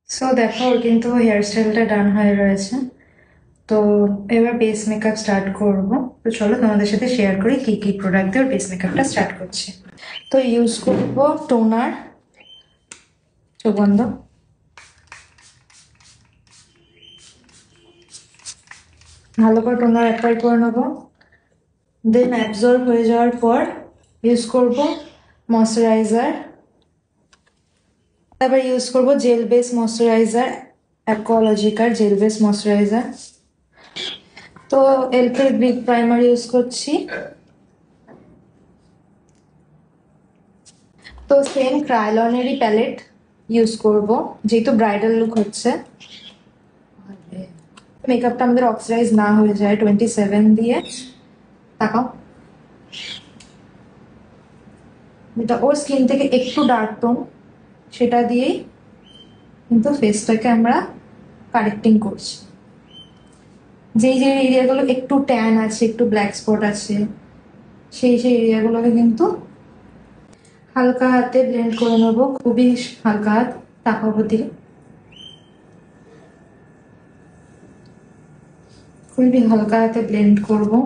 So দেখো ওর কিন্তু hair স্টাইলটা ডান হয়ে রয়েছে। তো এবার বেস মেকআপ স্টার্ট করব। তো চলো তোমাদের সাথে শেয়ার করি কি কি প্রোডাক্ট দিয়ে ওর বেস মেকআপটা স্টার্ট করছি। তো ইউজ করব টোনার, চোখ বন্ধ, ভালো করে টোনার অ্যাপ্লাই করে নেবো। দেন অ্যাবজর্ব হয়ে যাওয়ার পর ইউজ করব ময়শ্চারাইজার। তারপর ইউজ করব জেল বেস ময়শ্চারাইজার, অ্যাকোয়ালজিকার জেল বেস ময়শ্চারাইজার। তো এলপের বিগ প্রাইমার ইউজ করছি। তো সেম ক্রায়োলনেরই প্যালেট ইউজ করব যেহেতু ব্রাইডাল লুক হচ্ছে। মেকআপটা আমাদের অক্সিডাইজ না হয়ে যায় 27 দিয়ে। তাকাও, যেটা ওর স্কিন থেকে একটু ডার্ক টোন, সেটা দিয়েই কিন্তু ফেসটাকে আমরা কারেক্টিং করছি। যেই যে এরিয়াগুলো একটু ট্যান আছে, একটু ব্ল্যাক স্পট আছে, সেই সেই এরিয়াগুলোকে কিন্তু হালকা হাতে ব্লেন্ড করে নেবো, খুবই হালকা হাত, তাকাবো দিয়ে খুবই হালকা হাতে ব্লেন্ড করবো।